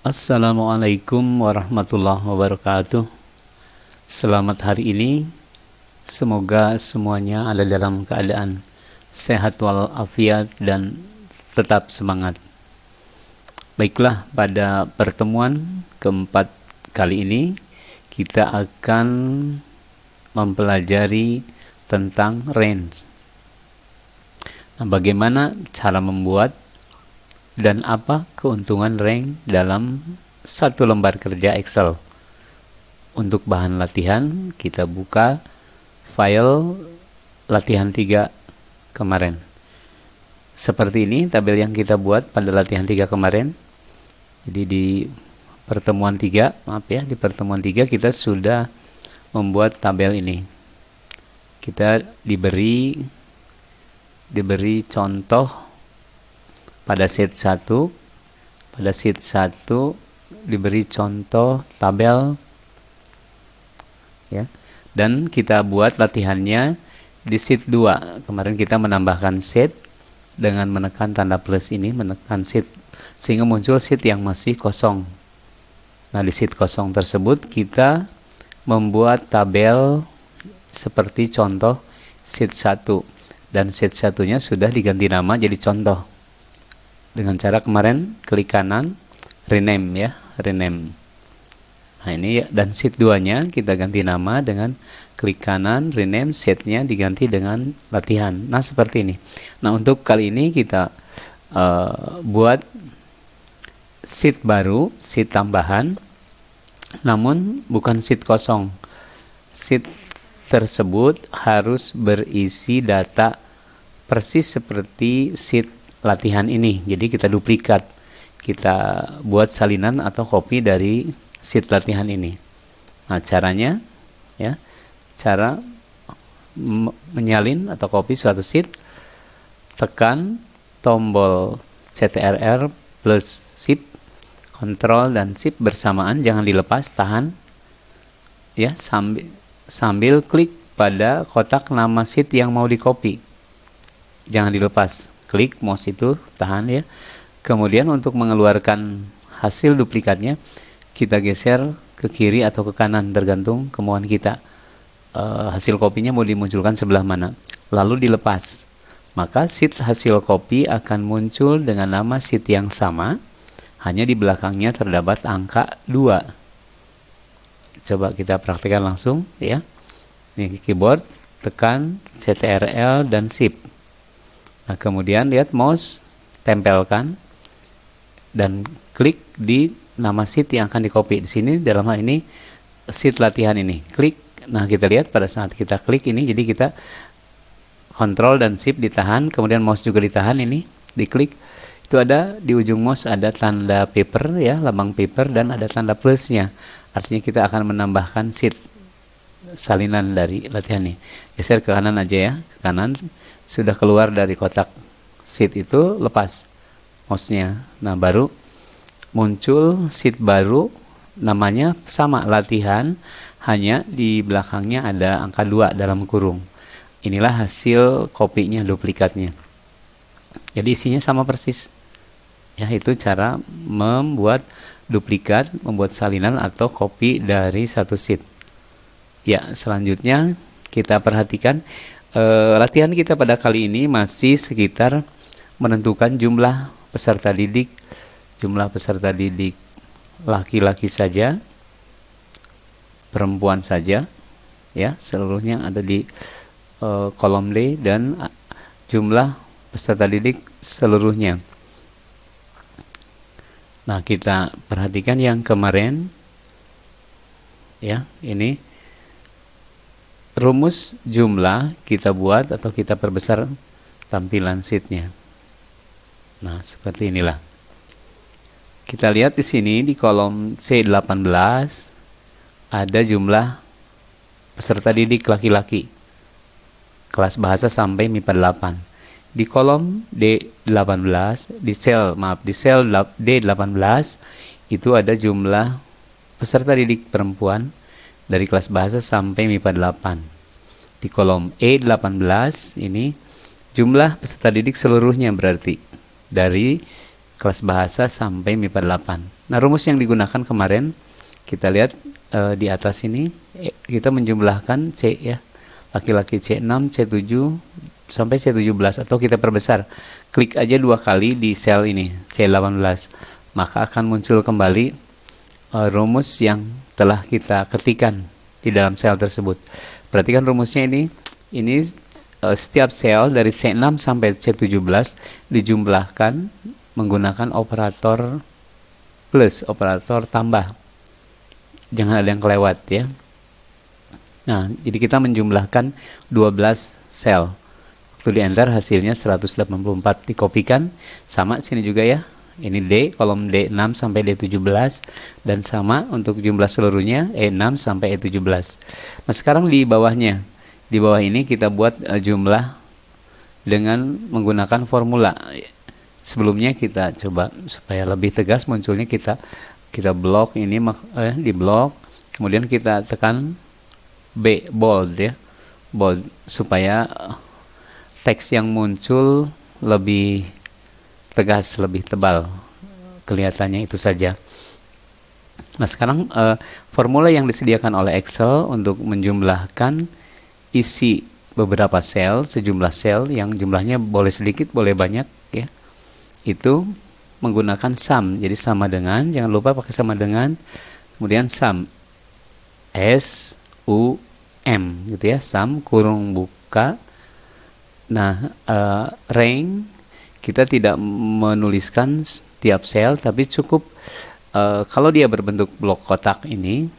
Assalamualaikum warahmatullahi wabarakatuh. Selamat hari ini. Semoga semuanya ada dalam keadaan sehat walafiat dan tetap semangat. Baiklah, pada pertemuan keempat kali ini kita akan mempelajari tentang range. Nah, bagaimana cara membuat dan apa keuntungan range dalam satu lembar kerja Excel. Untuk bahan latihan, kita buka file latihan 3 kemarin. Seperti ini tabel yang kita buat pada latihan 3 kemarin. Jadi di pertemuan 3, di pertemuan 3 kita sudah membuat tabel ini. Kita diberi contoh pada sheet 1. Pada sheet 1 diberi contoh tabel ya. Dan kita buat latihannya di sheet 2. Kemarin kita menambahkan sheet dengan menekan tanda plus ini, menekan sheet sehingga muncul sheet yang masih kosong. Nah, di sheet kosong tersebut kita membuat tabel seperti contoh sheet 1 dan sheet 1-nya sudah diganti nama jadi contoh. Dengan cara kemarin klik kanan rename ya, rename. Nah ini ya, dan sheet 2-nya kita ganti nama dengan klik kanan rename, sheet-nya diganti dengan latihan. Nah seperti ini. Nah untuk kali ini kita buat sheet baru, sheet tambahan, namun bukan sheet kosong. Sheet tersebut harus berisi data persis seperti sheet latihan ini. Jadi kita duplikat, kita buat salinan atau copy dari sheet latihan ini. Nah caranya ya, cara menyalin atau copy suatu sheet, tekan tombol CTRL plus shift, Ctrl dan shift bersamaan, jangan dilepas, tahan ya, sambil klik pada kotak nama sheet yang mau di copy, jangan dilepas. Klik mouse itu, tahan ya. Kemudian untuk mengeluarkan hasil duplikatnya kita geser ke kiri atau ke kanan tergantung kemauan kita. Hasil kopinya mau dimunculkan sebelah mana. Lalu dilepas. Maka sheet hasil copy akan muncul dengan nama sheet yang sama, hanya di belakangnya terdapat angka 2. Coba kita praktikkan langsung ya. Ini keyboard, tekan CTRL dan shift. Nah, kemudian lihat mouse, tempelkan dan klik di nama sheet yang akan di-copy. Di sini dalam hal ini sheet latihan ini. Klik. Nah, kita lihat pada saat kita klik ini, jadi kita Ctrl dan shift ditahan, kemudian mouse juga ditahan, ini diklik. Itu ada di ujung mouse ada tanda paper ya, lambang paper, dan ada tanda plusnya. Artinya kita akan menambahkan sheet salinan dari latihan ini. Geser ke kanan aja ya, ke kanan. Sudah keluar dari kotak sheet itu, lepas mouse-nya. Nah baru muncul sheet baru, namanya sama latihan, hanya di belakangnya ada angka 2 dalam kurung. Inilah hasil kopinya, duplikatnya. Jadi isinya sama persis ya. Itu cara membuat duplikat, membuat salinan atau copy dari satu sheet ya. Selanjutnya kita perhatikan latihan kita pada kali ini masih sekitar menentukan jumlah peserta didik. Jumlah peserta didik laki-laki saja, perempuan saja ya, seluruhnya ada di kolom D, dan jumlah peserta didik seluruhnya. Nah kita perhatikan yang kemarin ya, ini rumus jumlah kita buat atau kita perbesar tampilan sheetnya. Nah seperti inilah. Kita lihat di sini di kolom C18 ada jumlah peserta didik laki-laki kelas bahasa sampai MIPA 8. Di kolom D18, di sel D18 itu ada jumlah peserta didik perempuan dari kelas bahasa sampai MIPA 8. Di kolom E18 ini jumlah peserta didik seluruhnya, berarti dari kelas bahasa sampai MIPA 8. Nah, rumus yang digunakan kemarin kita lihat di atas ini, kita menjumlahkan C ya. Laki-laki C6, C7 sampai C17, atau kita perbesar. Klik aja 2 kali di sel ini, C18. Maka akan muncul kembali rumus yang telah kita ketikkan di dalam sel tersebut. Perhatikan rumusnya ini setiap sel dari C6 sampai C17 dijumlahkan menggunakan operator plus, operator tambah. Jangan ada yang kelewat ya. Nah, jadi kita menjumlahkan 12 sel. Waktu di enter hasilnya 184, dikopikan. Sama sini juga ya. Ini D, kolom D6 sampai D17, dan sama untuk jumlah seluruhnya E6 sampai E17. Nah, sekarang di bawahnya, di bawah ini kita buat jumlah dengan menggunakan formula. Sebelumnya kita coba supaya lebih tegas munculnya, kita blok ini di blok, kemudian kita tekan B, bold ya, bold, supaya teks yang muncul lebih tegas, lebih tebal kelihatannya, itu saja. Nah, sekarang formula yang disediakan oleh Excel untuk menjumlahkan isi beberapa sel, sejumlah sel yang jumlahnya boleh sedikit boleh banyak ya, itu menggunakan sum. Jadi sama dengan, jangan lupa pakai sama dengan, kemudian sum, SUM gitu ya, sum kurung buka. Nah, rank kita tidak menuliskan tiap sel, tapi cukup kalau dia berbentuk blok kotak ini,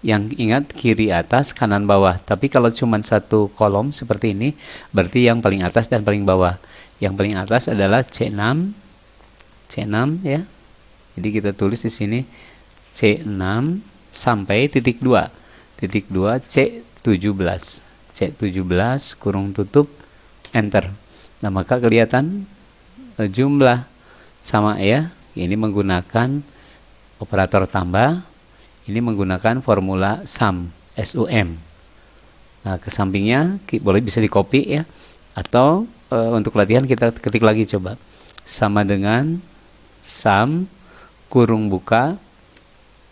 yang ingat kiri atas kanan bawah. Tapi kalau cuma satu kolom seperti ini, berarti yang paling atas dan paling bawah. Yang paling atas adalah C6 ya. Jadi kita tulis di sini C6 sampai titik 2 C17 kurung tutup enter. Nah, maka kelihatan jumlah sama ya. Ini menggunakan operator tambah, ini menggunakan formula sum, SUM. Nah, ke sampingnya boleh bisa di copy ya, atau untuk latihan kita ketik lagi coba. Sama dengan sum kurung buka,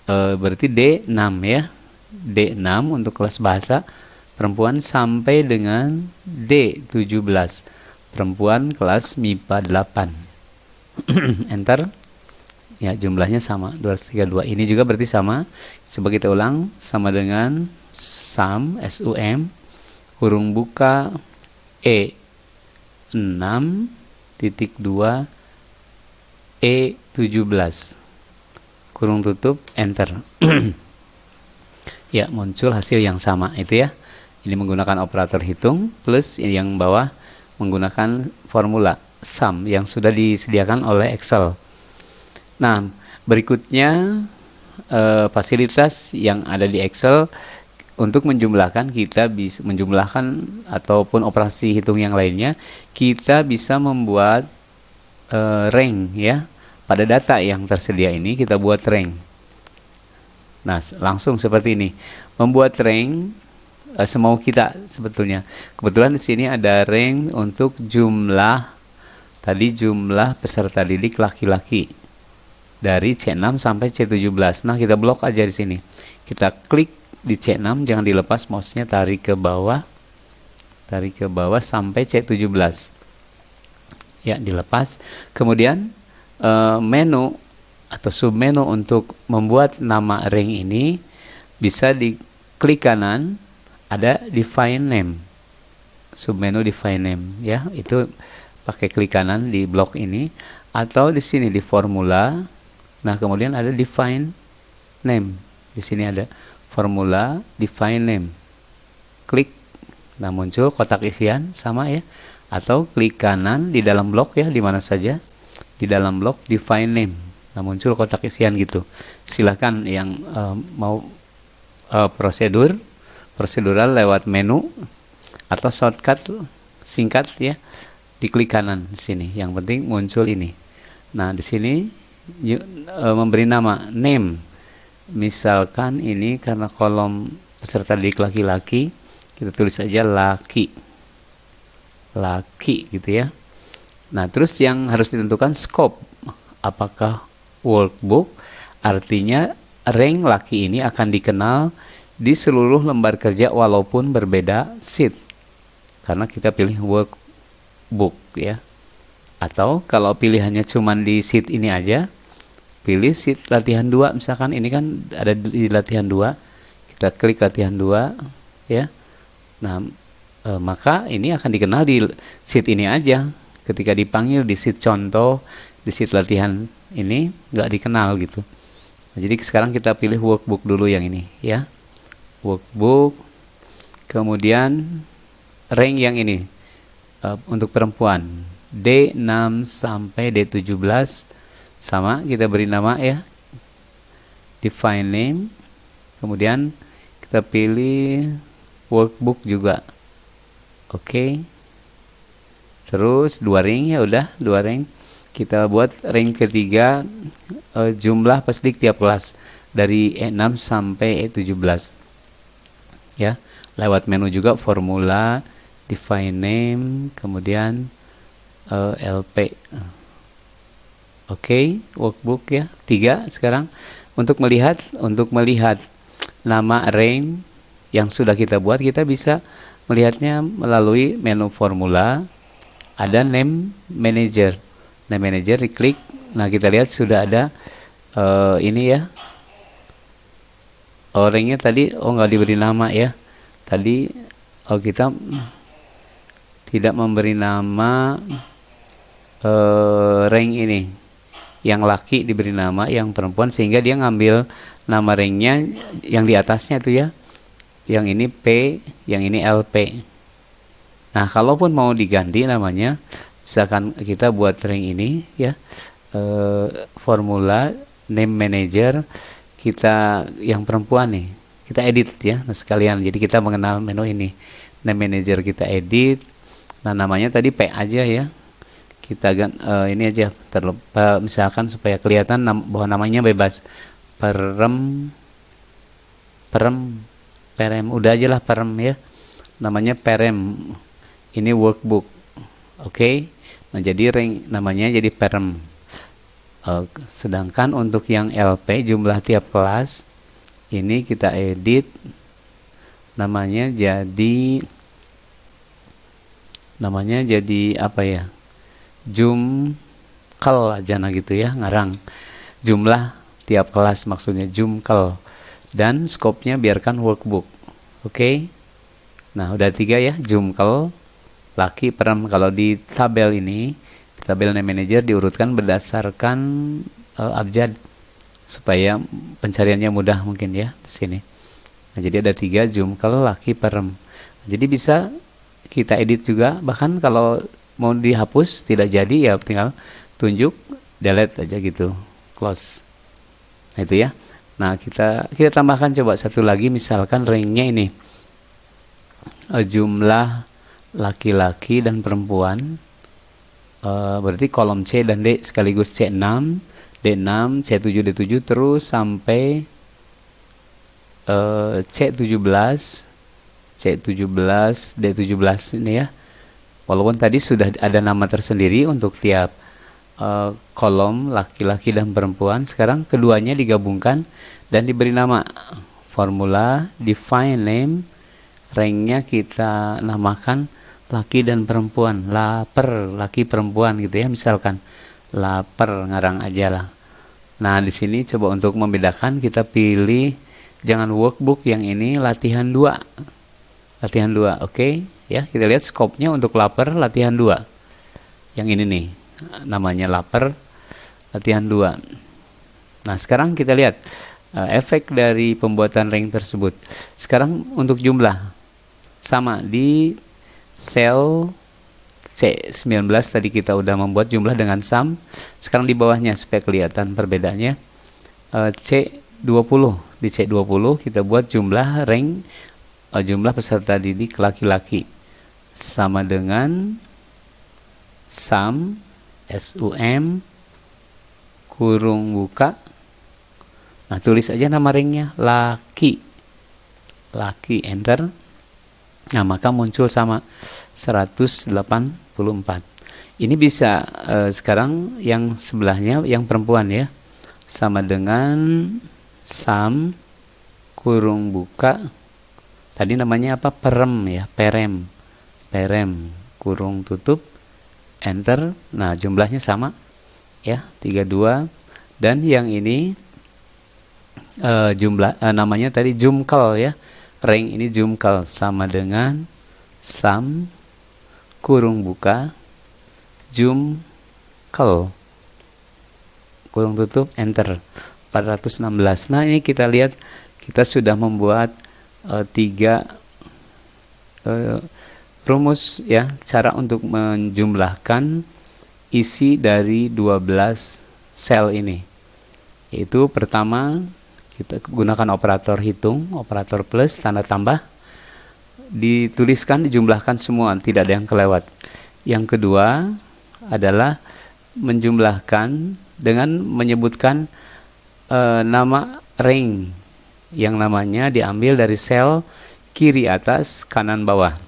berarti D6 ya. D6 untuk kelas bahasa perempuan sampai dengan D17 perempuan kelas MIPA 8. Enter. Ya, jumlahnya sama 232. Ini juga berarti sama. Coba kita ulang. Sama dengan sum, SUM kurung buka E6.2 E17 kurung tutup enter. Ya, muncul hasil yang sama itu ya. Ini menggunakan operator hitung, plus yang bawah menggunakan formula sum yang sudah disediakan oleh Excel. Nah, berikutnya fasilitas yang ada di Excel untuk menjumlahkan, kita bisa menjumlahkan ataupun operasi hitung yang lainnya, kita bisa membuat rank ya. Pada data yang tersedia ini kita buat rank. Nah, langsung seperti ini. Membuat rank semau kita sebetulnya. Kebetulan di sini ada rank untuk jumlah peserta didik laki-laki dari C6 sampai C17. Nah, kita blok aja di sini. Kita klik di C6, jangan dilepas mouse-nya, tarik ke bawah sampai C17. Ya, dilepas. Kemudian menu atau submenu untuk membuat nama rank ini bisa diklik kanan, ada define name, submenu define name ya, itu pakai klik kanan di blok ini, atau di sini di formula. Nah, kemudian ada define name, di sini ada formula define name, klik. Nah, muncul kotak isian sama ya, atau klik kanan di dalam blok ya, di mana saja di dalam blok define name. Nah, muncul kotak isian gitu. Silakan yang mau prosedural lewat menu atau shortcut singkat ya, diklik kanan di sini. Yang penting muncul ini. Nah, di sini memberi nama name. Misalkan ini karena kolom peserta didik laki-laki, kita tulis saja laki gitu ya. Nah, terus yang harus ditentukan scope Apakah workbook? Artinya rank laki ini akan dikenal di seluruh lembar kerja walaupun berbeda sheet. Karena kita pilih workbook ya. Atau kalau pilihannya cuma di sheet ini aja, pilih sheet latihan 2 misalkan, ini kan ada di latihan 2. Kita klik latihan 2 ya. Nah, maka ini akan dikenal di sheet ini aja. Ketika dipanggil di sheet contoh, di sheet latihan ini nggak dikenal gitu. Nah, jadi sekarang kita pilih workbook dulu yang ini ya. Workbook, kemudian rank yang ini untuk perempuan D6 sampai D17 sama, kita beri nama ya, define name, kemudian kita pilih workbook juga. Oke. Terus 2 ring ya, udah 2 ring. Kita buat ring ketiga, jumlah pesdik tiap kelas dari E6 sampai E17 ya. Lewat menu juga formula, define name, kemudian LP. Oke, workbook ya 3. Sekarang untuk melihat nama range yang sudah kita buat, kita bisa melihatnya melalui menu formula, ada name manager. Name manager diklik. Nah, kita lihat sudah ada ini ya. Orangnya tadi nggak diberi nama ya. Tadi kita tidak memberi nama rank ini. Yang laki diberi nama, yang perempuan, sehingga dia ngambil nama ranknya yang di atasnya itu ya. Yang ini P, yang ini LP. Nah, kalaupun mau diganti namanya, misalkan kita buat rank ini ya, formula name manager, kita yang perempuan nih, kita edit ya. Nah, sekalian, jadi kita mengenal menu ini, name manager kita edit. Nah, namanya tadi P aja ya, kita ini aja misalkan supaya kelihatan bahwa namanya bebas, perem, udah aja lah perem ya, namanya perem. Ini workbook. Oke. Nah, jadi rank namanya jadi perem. Sedangkan untuk yang LP, jumlah tiap kelas, ini kita edit namanya jadi apa ya, jumkel aja nah gitu ya, ngarang jumlah tiap kelas, maksudnya jumkel, dan skopnya biarkan workbook. Oke. Nah, udah 3 ya, jumkel, laki, perem. Kalau di tabel ini, tabel name manager diurutkan berdasarkan abjad supaya pencariannya mudah mungkin ya di sini. Nah, jadi ada 3, jumkel, laki, perem. Nah, jadi bisa kita edit juga, bahkan kalau mau dihapus tidak jadi ya tinggal tunjuk, delete aja gitu, close. Nah, itu ya. Nah, kita tambahkan coba satu lagi, misalkan ranknya ini jumlah laki-laki dan perempuan, berarti kolom C dan D sekaligus, C6, D6, C7, D7 terus sampai C17, D17 ini ya. Walaupun tadi sudah ada nama tersendiri untuk tiap kolom laki-laki dan perempuan, sekarang keduanya digabungkan dan diberi nama. Formula define name, ranknya kita namakan laki dan perempuan, laper, laki perempuan gitu ya, misalkan laper, ngarang aja lah. Nah, di sini coba untuk membedakan, kita pilih jangan workbook, yang ini latihan 2. Latihan 2, oke ya. Kita lihat skopnya untuk laper latihan 2. Yang ini nih, namanya laper latihan 2. Nah, sekarang kita lihat efek dari pembuatan rank tersebut. Sekarang untuk jumlah, sama di sel C19 tadi kita udah membuat jumlah dengan sum. Sekarang di bawahnya supaya kelihatan perbedaannya, C20. Di C20 kita buat jumlah rank, jumlah peserta didik laki-laki sama dengan sum, SUM, kurung buka. Nah, tulis aja nama ranknya laki, enter. Nah, maka muncul sama 184. Ini bisa sekarang yang sebelahnya yang perempuan ya, sama dengan sam kurung buka, tadi namanya apa, perem ya, perem, perem kurung tutup enter. Nah jumlahnya sama ya, 32. Dan yang ini namanya tadi jumkal ya, rank ini jumkal, sama dengan sam kurung buka jumkal kurung tutup enter, 416. Nah ini kita lihat kita sudah membuat 3 rumus ya, cara untuk menjumlahkan isi dari 12 sel ini. Yaitu pertama kita gunakan operator hitung, operator plus, tanda tambah, dituliskan, dijumlahkan semua, tidak ada yang kelewat. Yang kedua adalah menjumlahkan dengan menyebutkan nama range yang namanya diambil dari sel kiri atas kanan bawah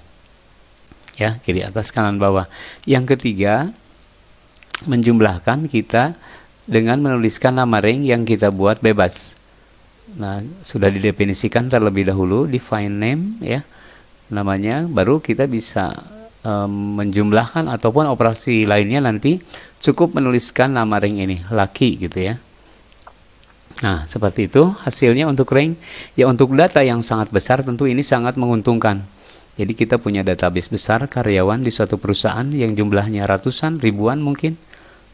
ya, kiri atas kanan bawah. Yang ketiga menjumlahkan kita dengan menuliskan nama range yang kita buat bebas. Nah sudah didefinisikan terlebih dahulu, define name ya namanya, baru kita bisa menjumlahkan ataupun operasi lainnya nanti cukup menuliskan nama range ini, laki gitu ya. Nah seperti itu hasilnya untuk range ya. Untuk data yang sangat besar tentu ini sangat menguntungkan. Jadi kita punya database besar karyawan di suatu perusahaan yang jumlahnya ratusan, ribuan mungkin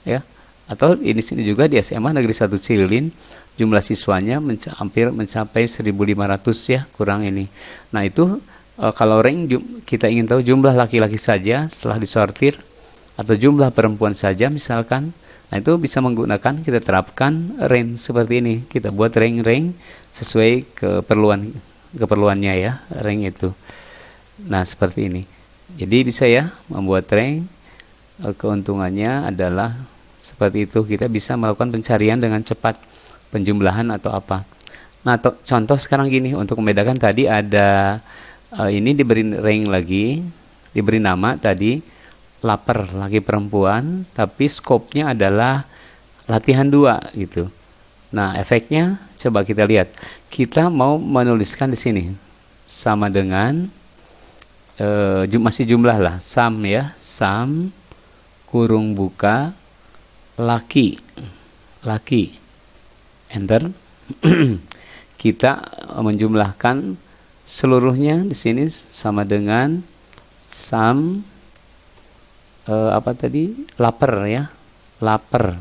ya. Atau ini sini juga di SMA Negeri 1 Cililin jumlah siswanya hampir mencapai 1.500 ya, kurang ini. Nah itu kalau rank kita ingin tahu jumlah laki-laki saja setelah disortir atau jumlah perempuan saja misalkan. Nah itu bisa menggunakan, kita terapkan rank seperti ini. Kita buat rank sesuai keperluannya ya, rank itu. Nah seperti ini. Jadi bisa ya membuat rank. Keuntungannya adalah seperti itu, kita bisa melakukan pencarian dengan cepat, penjumlahan atau apa. Nah contoh sekarang gini, untuk membedakan tadi ada ini diberi rank lagi, diberi nama tadi lapar laki perempuan, tapi skopnya adalah latihan 2 gitu. Nah efeknya coba kita lihat, kita mau menuliskan di sini sama dengan masih jumlah lah, sam ya, sam kurung buka laki enter. Kita menjumlahkan seluruhnya di sini sama dengan sam apa tadi, lapar ya, lapar.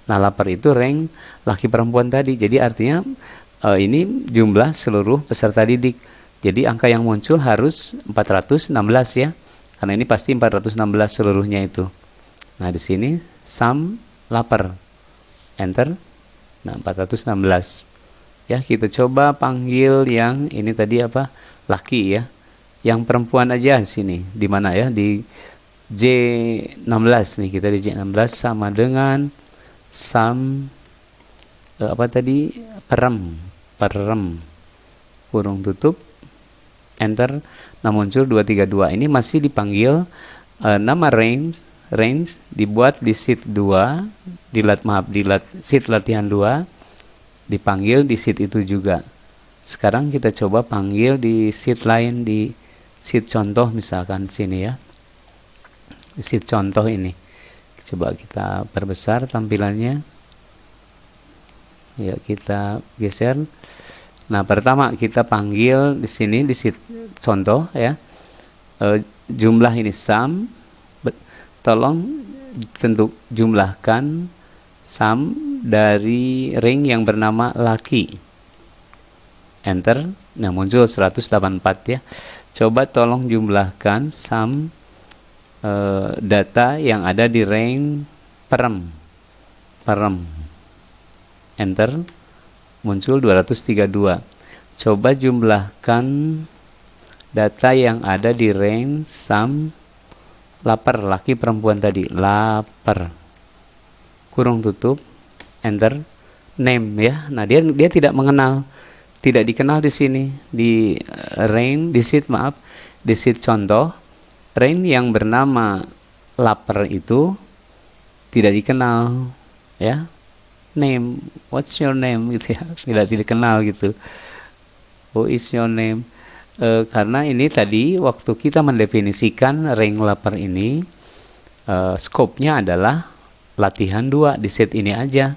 Nah lapar itu rank laki perempuan tadi, jadi artinya ini jumlah seluruh peserta didik. Jadi angka yang muncul harus 416 ya, karena ini pasti 416 seluruhnya itu. Nah di sini sam lapar enter. Nah 416 ya. Kita coba panggil yang ini tadi apa, laki ya, yang perempuan aja di sini, di mana ya, di J16 nih, kita di J16 sama dengan sam apa tadi, perem kurung tutup enter. Nah muncul 232. Ini masih dipanggil nama range dibuat di sheet 2, di sheet latihan 2, dipanggil di sheet itu juga. Sekarang kita coba panggil di sheet lain, di sheet contoh misalkan sini ya, di sheet contoh ini. Coba kita perbesar tampilannya ya, kita geser. Nah pertama kita panggil di sini di sheet contoh ya, jumlah ini sam, tolong tentu jumlahkan sam dari ring yang bernama laki enter. Nah muncul 184 ya. Coba tolong jumlahkan sam data yang ada di ring perem enter, muncul 232. Coba jumlahkan data yang ada di range sam lapar laki perempuan tadi, lapar kurung tutup enter, name ya. Nah dia tidak mengenal, tidak dikenal di sini di range, di sheet di sheet contoh, range yang bernama lapar itu tidak dikenal, ya. Name, what's your name gitu ya, tidak dikenal gitu. Who is your name? Karena ini tadi waktu kita mendefinisikan rank lapar ini, skopnya adalah latihan 2 di set ini aja,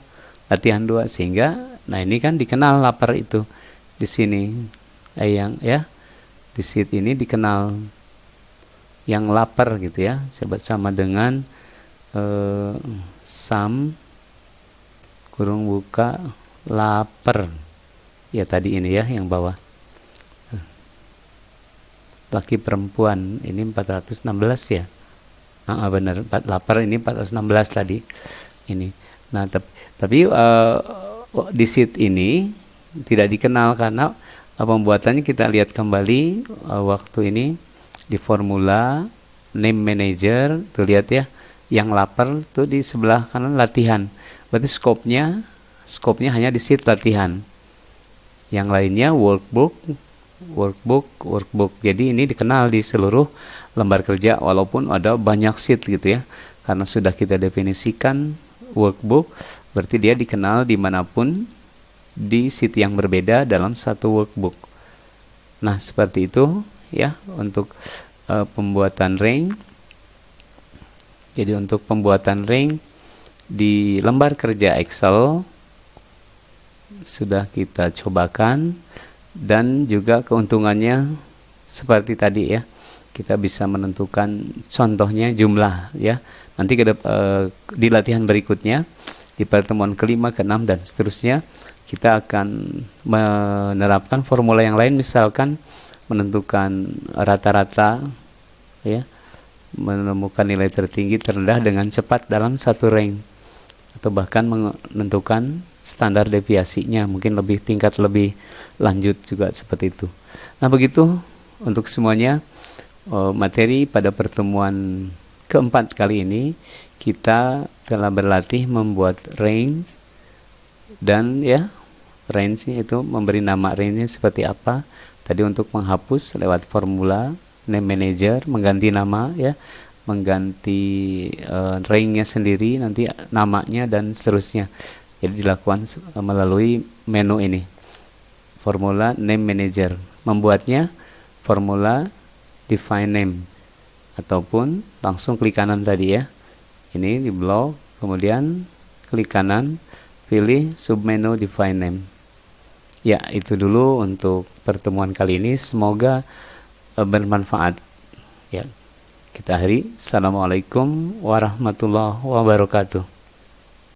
latihan 2, sehingga nah ini kan dikenal lapar itu di sini, yang ya di set ini dikenal yang lapar gitu ya. Coba sama dengan sum kurung buka lapar ya, tadi ini ya yang bawah, laki perempuan ini 416 ya. Benar, lapar ini 416 tadi ini. Nah tapi di sheet ini tidak dikenal karena pembuatannya kita lihat kembali waktu ini di formula name manager tuh, lihat ya, yang lapar tuh di sebelah kanan latihan, berarti skopnya hanya di sheet latihan, yang lainnya workbook. Jadi ini dikenal di seluruh lembar kerja walaupun ada banyak sheet gitu ya, karena sudah kita definisikan workbook, berarti dia dikenal dimanapun di sheet yang berbeda dalam satu workbook. Nah seperti itu ya untuk pembuatan rank. Jadi untuk pembuatan rank di lembar kerja Excel sudah kita cobakan, dan juga keuntungannya seperti tadi ya, kita bisa menentukan contohnya jumlah ya. Nanti di latihan berikutnya di pertemuan kelima, keenam dan seterusnya kita akan menerapkan formula yang lain, misalkan menentukan rata-rata ya, menemukan nilai tertinggi terendah dengan cepat dalam satu rank, atau bahkan menentukan standar deviasinya, mungkin tingkat lebih lanjut juga seperti itu. Nah begitu untuk semuanya materi pada pertemuan keempat kali ini, kita telah berlatih membuat range, dan ya range itu memberi nama range seperti apa tadi, untuk menghapus lewat formula name manager, mengganti nama ya, mengganti range-nya sendiri, nanti namanya dan seterusnya. Jadi dilakukan melalui menu ini, formula name manager. Membuatnya formula define name, ataupun langsung klik kanan tadi ya, ini di blok, kemudian klik kanan, pilih submenu define name. Ya itu dulu untuk pertemuan kali ini, semoga bermanfaat ya. Kita akhiri. Assalamualaikum warahmatullahi wabarakatuh.